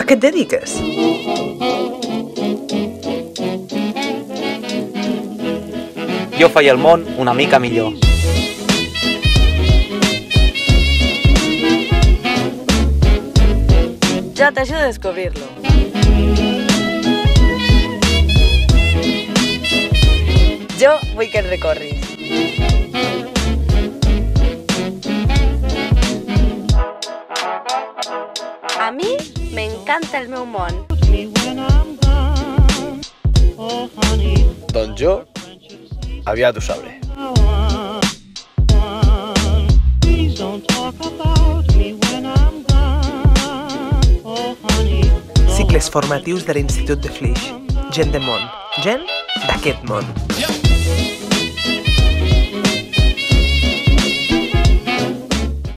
A què et dediques? Jo faig el món una mica millor. Jo t'ajudo a descobrir-lo. Jo vull que el recorris. A mi m'encanta el meu món. Doncs jo aviat ho sabré. Cicles formatius de l'Institut de Flix. Gent de món. Gent d'aquest món.